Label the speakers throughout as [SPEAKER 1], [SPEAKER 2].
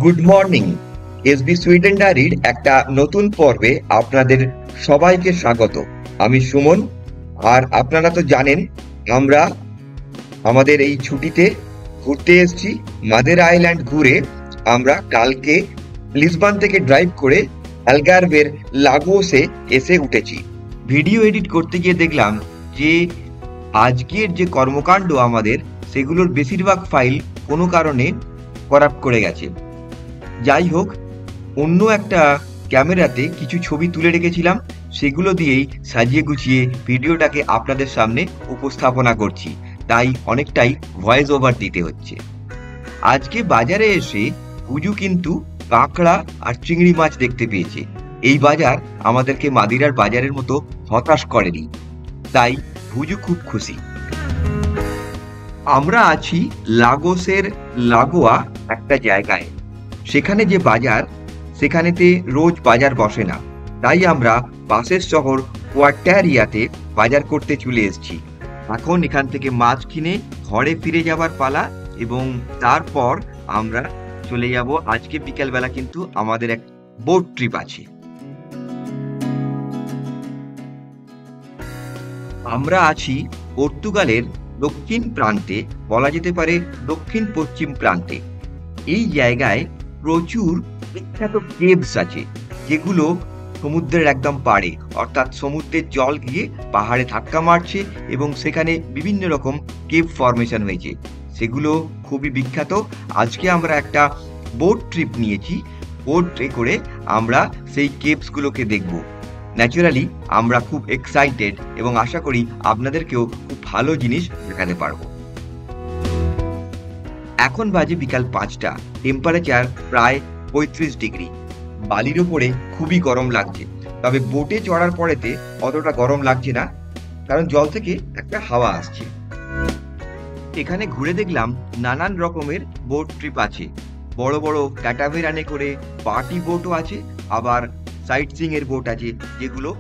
[SPEAKER 1] Good morning. SB Sweden ডায়েরির একটা নতুন পর্বে আপনাদের সবাইকে স্বাগত। আমি সুমন। আর আপনারা তো জানেন আমরা আমাদের এই ছুটিতে ঘুরতে এসেছি। মাদেরা আইল্যান্ড ঘুরে আমরা কালকে লিসবন থেকে ড্রাইভ করে অ্যালগারভের লাগোসে এসে উঠেছি। ভিডিও এডিট করতে গিয়ে দেখলাম যে আজকের যে কর্মকাণ্ড আমাদের সেগুলোর বেশিরভাগ ফাইল কোনো কারণে করাপ্ট করে গেছে। যাই হোক, অন্য একটা ক্যামেরাতে কিছু ছবি তুলে রেখেছিলাম, সেগুলো দিয়েই সাজিয়ে গুছিয়ে ভিডিওটাকে আপনাদের সামনে উপস্থাপনা করছি, তাই অনেকটাই ভয়েস ওভার দিতে হচ্ছে। আজকে বাজারে এসে পুজু কিন্তু কাঁকড়া আর চিংড়ি মাছ দেখতে পেয়েছে। এই বাজার আমাদেরকে মাদিরার বাজারের মতো হতাশ করেনি, তাই ভুজু খুব খুশি। আমরা আছি লাগোসের লাগোয়া একটা জায়গায়। সেখানে যে বাজার, সেখানেতে রোজ বাজার বসে না, তাই আমরা পাশের শহর কোয়াটারিয়াতে বাজার করতে চলে এসেছি। এখন এখান থেকে মাছ কিনে ঘরে ফিরে যাবার পালা, এবং তারপর আমরা চলে যাব। আজকে বিকেলবেলা কিন্তু আমাদের এক বোট ট্রিপ আছে। আমরা আছি পর্তুগালের দক্ষিণ প্রান্তে, বলা যেতে পারে দক্ষিণ পশ্চিম প্রান্তে। এই জায়গায় প্রচুর বিখ্যাত কেভস আছে, যেগুলো সমুদ্রের একদম পাড়ে, অর্থাৎ সমুদ্রের জল গিয়ে পাহাড়ে ধাক্কা মারছে এবং সেখানে বিভিন্ন রকম কেভ ফরমেশন হয়েছে, সেগুলো খুবই বিখ্যাত। আজকে আমরা একটা বোট ট্রিপ নিয়েছি। বোটে করে আমরা সেই কেভসগুলোকে দেখব। ন্যাচারালি আমরা খুব এক্সাইটেড এবং আশা করি আপনাদেরকেও খুব ভালো জিনিস দেখাতে পারবো। এখন বাজে বিকাল 5টা, টেম্পারেচার প্রায় 35 ডিগ্রি। বালির ওপরে খুবই গরম লাগছে, তবে বোটে চড়ার পরেতে অতটা গরম লাগছে না, কারণ জল থেকে একটা হাওয়া আসছে। এখানে ঘুরে দেখলাম নানান রকমের বোট ট্রিপ আছে। বড় বড় ক্যাটাভেরানে করে পার্টি বোটও আছে, আবার সাইট সিইং এর বোট আছে, যেগুলো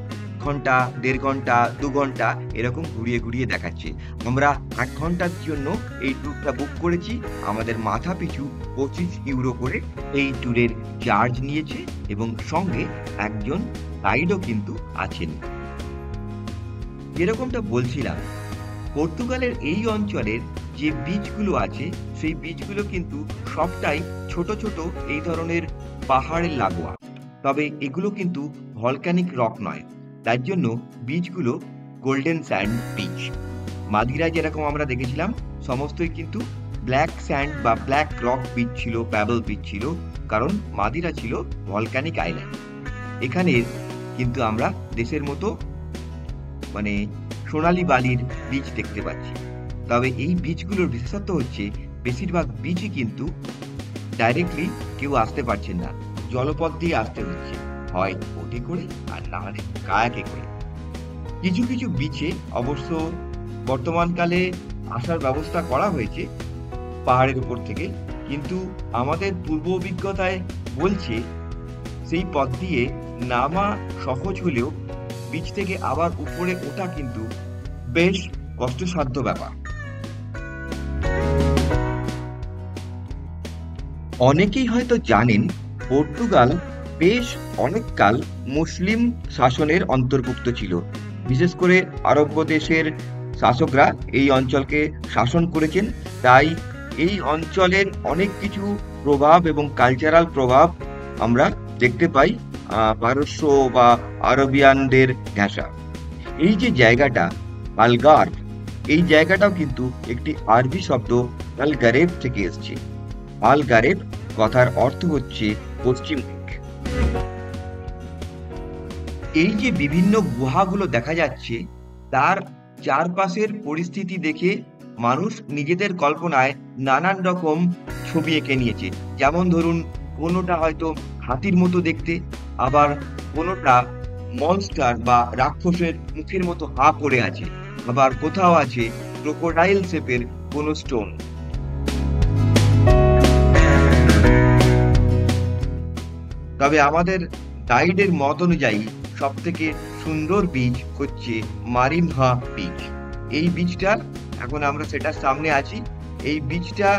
[SPEAKER 1] ঘন্টা, 1.5 ঘন্টা, 2 ঘন্টা এরকম ঘুরিয়ে ঘুরিয়ে দেখাচ্ছে। আমরা 8 ঘন্টার জন্য এই ট্যুরটা বুক করেছি। আমাদের মাথা পিছু 25 ইউরো করে এই ট্যুরের চার্জ নিয়েছে, এবং সঙ্গে একজন গাইডও কিন্তু আছেন। যেরকমটা বলছিলাম, পর্তুগালের এই অঞ্চলের যে বিচগুলো আছে, সেই বিচগুলো কিন্তু সবটাই ছোট ছোট এই ধরনের পাহাড়ের লাগোয়া, তবে এগুলো কিন্তু ভলক্যানিক রক নয়, তার জন্য বিচগুলো গোল্ডেন স্যান্ড বিচ। মাদিরা যেরকম আমরা দেখেছিলাম, সমস্তই কিন্তু ব্ল্যাক স্যান্ড বা ব্ল্যাক রক বিচ ছিল, প্যাবল বিচ ছিল, কারণ মাদিরা ছিল ভলক্যানিক আইল্যান্ড। এখানে কিন্তু আমরা দেশের মতো মানে সোনালী বালির বীজ দেখতে পাচ্ছি। তবে এই বীজগুলোর বিশেষত্ব হচ্ছে বেশিরভাগ বীজই কিন্তু ডাইরেক্টলি কেউ আসতে পারছেন না, জলপথ দিয়ে আসতে হচ্ছে, হয় বোটে করে আর না হলে কায়াকে করে। কিছু কিছু বিচে অবশ্য বর্তমানকালে আসার ব্যবস্থা করা হয়েছে পাহাড়ের উপর থেকে, কিন্তু আমাদের পূর্ব অভিজ্ঞতায় বলছে সেই পথ দিয়ে নামা সহজ হলেও বিচ থেকে আবার উপরে ওঠা কিন্তু বেশ কষ্টসাধ্য ব্যাপার। অনেকেই হয়তো জানেন, পর্তুগাল বেশ অনেককাল মুসলিম শাসনের অন্তর্ভুক্ত ছিল। বিশেষ করে আরব দেশের শাসকরা এই অঞ্চলকে শাসন করেছেন, তাই এই অঞ্চলের অনেক কিছু প্রভাব এবং কালচারাল প্রভাব আমরা দেখতে পাই পারস্য বা আরবিয়ানদের ঘেঁষা। এই যে জায়গাটা আলগার্ভ, এই জায়গাটাও কিন্তু একটি আরবি শব্দ আলগারেব থেকে এসেছে। আলগারেব কথার অর্থ হচ্ছে পশ্চিম দিক। এই যে বিভিন্ন গুহাগুলো দেখা যাচ্ছে, তার চারপাশের পরিস্থিতি দেখে মানুষ নিজেদের কল্পনায় নানান রকম ছবি এঁকে নিয়েছে। যেমন ধরুন, কোনোটা হয়তো হাতির মতো দেখতে, আবার কোনোটা মনস্টার বা রাক্ষসের মুখের মতো হা পড়ে আছে, আবার কোথাও আছে ক্রোকোডাইল শেপের কোনো স্টোন। তবে আমাদের গাইডের মত অনুযায়ী সব থেকে সুন্দর বীচ হচ্ছে মারিনহা বীচ। এই বীচটা, এখন আমরা সেটার সামনে আছি, এই বীচটা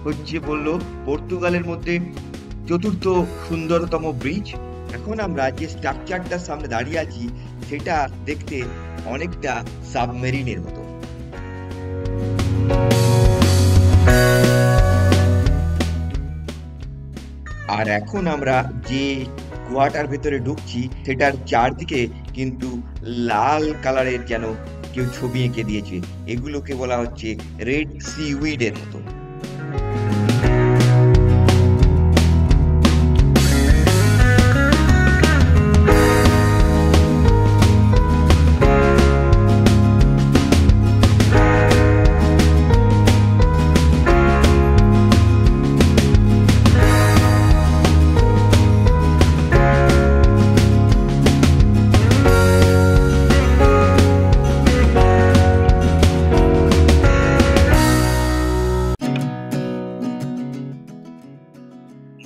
[SPEAKER 1] হচ্ছে বললো পর্তুগালের মধ্যে চতুর্থ সুন্দরতম ব্রিজ। এখন আমরা যে স্ট্রাকচারটার সামনে দাঁড়িয়ে আছি সেটা দেখতে অনেকটা সাবমেরিনের মতো। আর এখন আমরা যে গুহাটার ভেতরে ঢুকছি সেটার চারদিকে কিন্তু লাল কালারের যেন কেউ ছবি এঁকে দিয়েছে। এগুলোকে বলা হচ্ছে রেড সিউইডের মতো।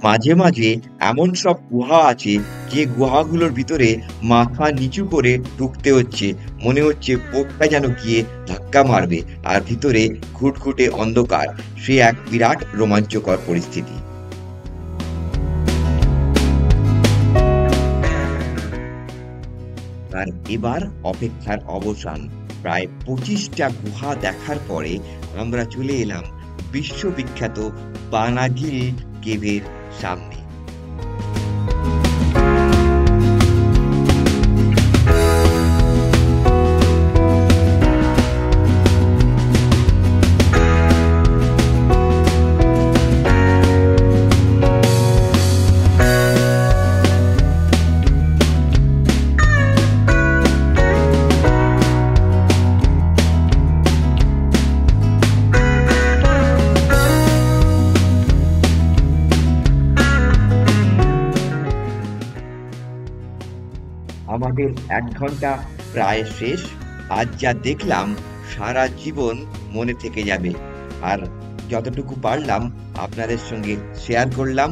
[SPEAKER 1] মাঝে মাঝে এমন সব গুহা আছে যে গুহাগুলোর ভিতরে মাথা নিচু করে ঢুকতে হচ্ছে, মনে হচ্ছে পোকটা যেন গিয়ে ধাক্কা মারবে, আর ভিতরে ঘুটঘুটে অন্ধকার। সে এক বিরাট রোমাঞ্চকর পরিস্থিতি। আর এবার অপেক্ষার অবসান। প্রায় 25টা গুহা দেখার পরে আমরা চলে এলাম বিশ্ববিখ্যাত পানাগিল কেভের সামনে। আমাদের 1 ঘন্টা প্রায় শেষ। আজ যা দেখলাম সারা জীবন মনে থেকে যাবে। আর যতটুকু পারলাম আপনাদের সঙ্গে শেয়ার করলাম।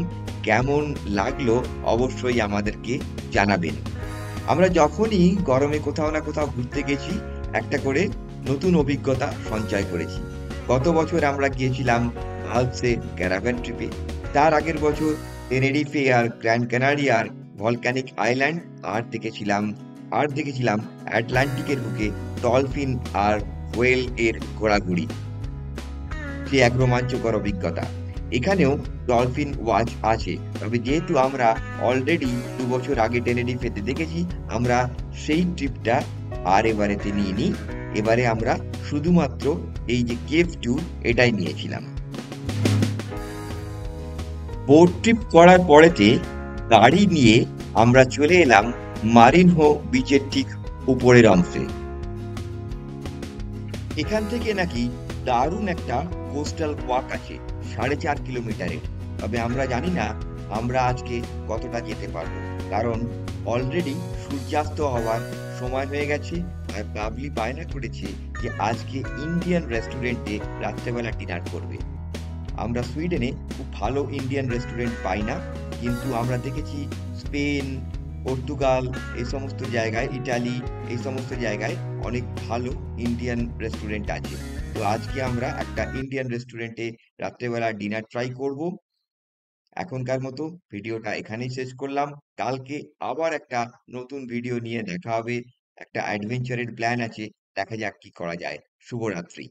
[SPEAKER 1] কেমন লাগলো অবশ্যই আমাদেরকে জানাবেন। আমরা যখনই গরমে কোথাও না কোথাও ঘুরতে গেছি একটা করে নতুন অভিজ্ঞতা সঞ্চয় করেছি। গত বছর আমরা গিয়েছিলাম আল্পসে ক্যারাভ্যান ট্রিপে। তার আগের বছর টেনেরিফে আর গ্র্যান্ড ক্যানারিয়ার ভলক্যানিক আইল্যান্ড। আর দেখেছিলাম আটলান্টিকের বুকে ডলফিন আর হোয়েল এর ঘোরাঘুরি। সে এক রোমাঞ্চকর অভিজ্ঞতা। এখানেও ডলফিন ওয়াচ আছে, তবে যেহেতু আমরা অলরেডি 2 বছর আগে টেনেরিফেতে দেখেছি, আমরা সেই ট্রিপটা আর এবারেতে নিইনি। এবারে আমরা শুধুমাত্র এই যে কেভ ট্যুর এটাই নিয়েছিলাম। বোট ট্রিপ করার পরেতে গাড়ি নিয়ে আমরা চলে এলাম মারিনহো বিচের ঠিক উপরের অংশে। এখান থেকে নাকি দারুণ একটা কোস্টাল ওয়াক আছে 4.5 কিলোমিটারের। তবে আমরা জানি না আমরা আজকে কতটা যেতে পারবো, কারণ অলরেডি সূর্যাস্ত হওয়ার সময় হয়ে গেছে। আর বাবলি বায়না করেছে যে আজকে ইন্ডিয়ান রেস্টুরেন্টে রাত্রেবেলা ডিনার করবে। আমরা সুইডেনে খুব ভালো ইন্ডিয়ান রেস্টুরেন্ট পাই না, কিন্তু আমরা দেখেছি স্পেন, পর্তুগাল, এই সমস্ত জায়গায়, ইটালি, এই সমস্ত জায়গায় অনেক ভালো ইন্ডিয়ান রেস্টুরেন্ট আছে। তো আজকে আমরা একটা ইন্ডিয়ান রেস্টুরেন্টে রাত্রেবেলা ডিনার ট্রাই করব। এখনকার মতো ভিডিওটা এখানেই শেষ করলাম। কালকে আবার একটা নতুন ভিডিও নিয়ে দেখা হবে। একটা অ্যাডভেঞ্চারের প্ল্যান আছে, দেখা যাক কি করা যায়। শুভরাত্রি।